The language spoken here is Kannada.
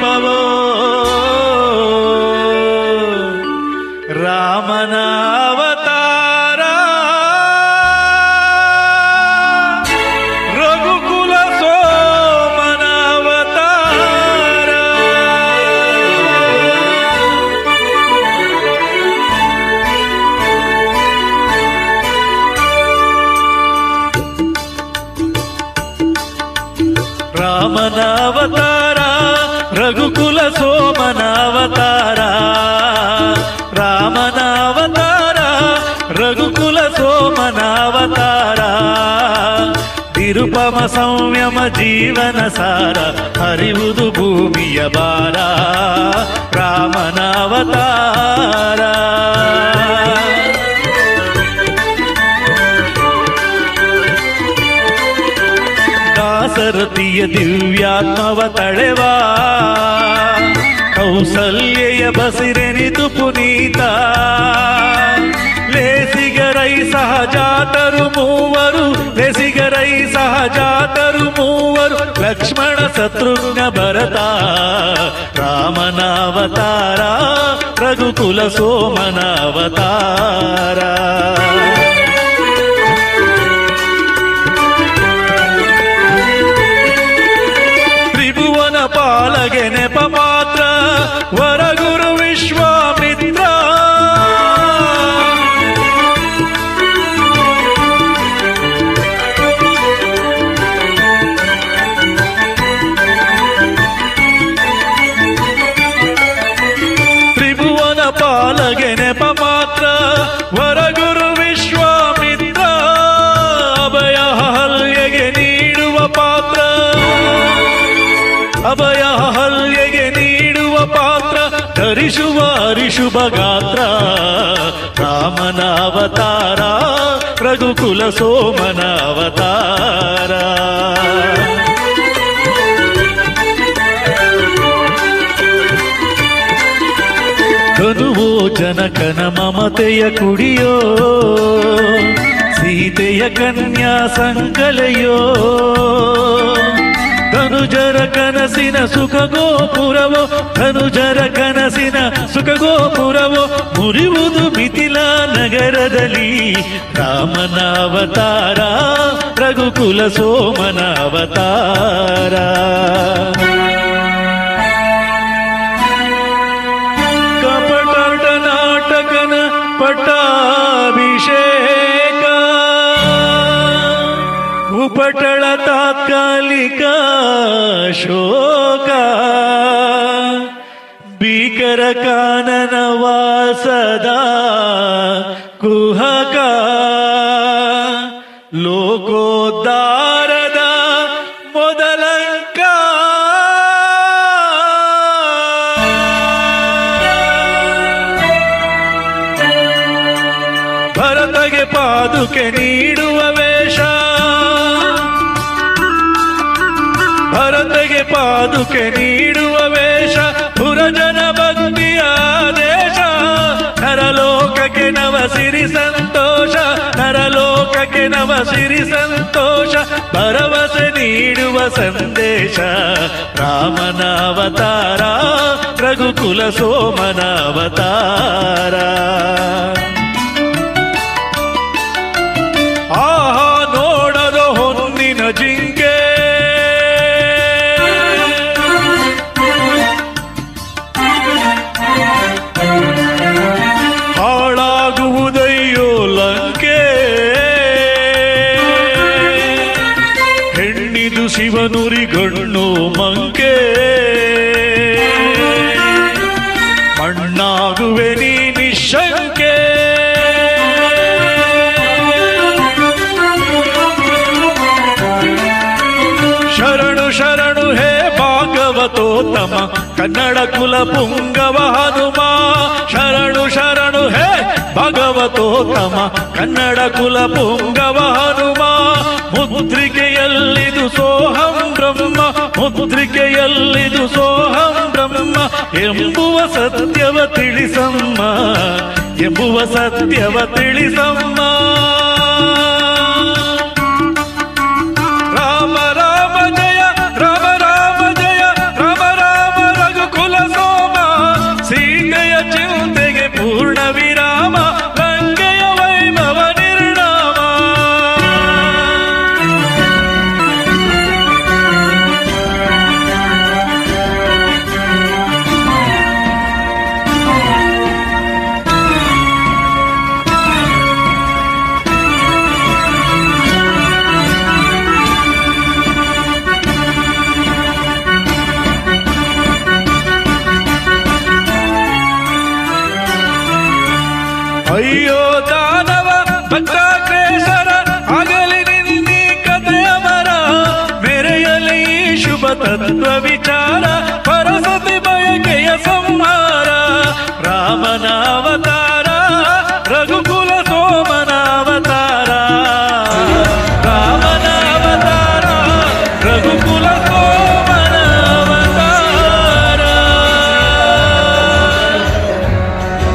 ನೆಪವೋ ರಾಮನ ಅವತಾರ ರಘುಕುಲ ಸೋಮನ ಅವತಾರ ರಾಮನ ಅವತಾರ ರಘುಕುಲ ಸೋಮನ ಅವತಾರ ರಾಮನ ಅವತಾರ ರಘುಕುಲ ಸೋಮನ ಅವತಾರ ನಿರುಪಮ ಸಂಯಮ ಜೀವನ ಸಾರ ಹರಿವುದು ಭೂಮಿಯ ಭಾರ ರಾಮನ ಅವತಾರ ದಾಸರಥಿಯ ದಿವ್ಯಾತ್ಮವ ತಳೆವಾ ಕೌಸಲ್ಯೆಯ ಬಸಿರೆನಿತು ಪುನೀತ ಲೇಸಿಗರೈ ಸಹಜಾತರು ಮೂವರು ಲೇಸಿಗರೈ ಸಹಜಾತರು ಮೂವರು ಲಕ್ಷ್ಮಣ ಶತ್ರುಘ್ನ ಭರತ ರಾಮನ ಅವತಾರ ರಘುಕುಲ ಸೋಮನ ಅವತಾರ ತ್ರಿಭುವನ ಪಾಲಗೆ ನೆಪ ಮಾತ್ರ ವರಗುರು ವಿಶ್ವಾಮಿತ್ರ ತ್ರಿಭುವನ ಪಾಲಗೆ ನೆಪ ಮಾತ್ರ ವರಗುರು ವಿಶ್ವಾಮಿತ್ರ ಅಭಯ ಹಲ್ಯೆಗೆ ನೀಡುವ ಪಾತ್ರ ಅಭಯ ಹಲ್ಯೆಗೆ ನೀಡುವ ಪಾತ್ರ ಧರಿಸುವ ಹರಿಶುಭ ಗಾತ್ರ ರಾಮನ ಅವತಾರ ರಘುಕುಲ ಸೋಮನ ಅವತಾರ ಧನುವೋ ಜನಕನ ಮಮತೆಯ ಕುಡಿಯೋ ಸೀತೆಯ ಕನ್ಯಾ ಸಂಕಲೆಯೋ ಧನುಜರ ಕನಸಿನ ಸುಖ ಗೋಪುರವೋ ಧನುಜರ ಕನಸಿನ ಸುಖ ಗೋಪುರವೋ ಮುರಿಯುವುದು ಮಿಥಿಲಾ ನಗರದಲ್ಲಿ ರಾಮನ ಅವತಾರ ರಘುಕುಲ ಸೋಮನ ಅವತಾರ ಕಪಟ ನಾಟಕನ ಪಟ್ಟಾಭಿಷೇಕ ಉಪಟಳ ತಾತ್ಕಾಲಿಕ ಶೋಕ ಭೀಕರ ಕಾನನ ವಾಸದ ಕುಹಕ ಲೋಕೋದ್ಧಾರದ ಮೊದಲಂಕ ಭರತಗೆ ಪಾದುಕೆ ನೀಡುವ ವೇಷ ಭರತಗೆ ಪಾದುಕೆ ನೀಡುವ ವೇಷ ಪುರಜನ ಭಕ್ತಿಯ ದೇಶ ನರಲೋಕಕ್ಕೆ ನವ ಸಿರಿ ಸಂತೋಷ ನರಲೋಕಕ್ಕೆ ನವ ಸಿರಿ ಸಂತೋಷ ಭರವಸೆ ನೀಡುವ ಸಂದೇಶ ರಾಮನ ಅವತಾರ ರಘುಕುಲ ಸೋಮನ ಅವತಾರ ಆಹಾ ನೋಡಲು ಹೊನ್ನಿನ ಜಿಂಕೆ ಹಾಳಾಗುವುದಯ್ಯೋ ಲಂಕೆ ಹೆಣ್ಣಿದು ಶಿವನುರಿ ಗಣ್ಣು ಮಂಕೆ ಮಣ್ಣಾಗುವೆ ನೀ ನಿಶಂಕೆ ಶರಣು ಶರಣು ಹೇ ಭಾಗವತೋತ್ತಮ ಕನ್ನಡ ಕುಲ ಪುಂಗವ ಹನುಮ ಶರಣು ಶರಣು ಹೇ ಭಗವತೋತ್ತಮ ಕನ್ನಡ ಕುಲ ಪುಂಗವ ಹನುಮ ಮುದ್ರಿಕೆಯಲ್ಲಿದು ಸೋಹಂ ಬ್ರಹ್ಮ ಮುದ್ರಿಕೆಯಲ್ಲಿದು ಸೋಹಂ ಬ್ರಹ್ಮ ಎಂಬುವ ಸತ್ಯವ ತಿಳಿಸಮ್ಮ ಎಂಬುವ ಸತ್ಯವ ತಿಳಿಸಮ್ಮ ರಾಮ ರಾಮ ಜಯ ರಾಮ ರಾಮ ಜಯ ರಾಮ ರಾಮ ರಘು ತತ್ವ ವಿಚಾರ ಪರಸತಿ ಬಯಕೆಯ ಸಂಹಾರ ರಾಮನ ಅವತಾರ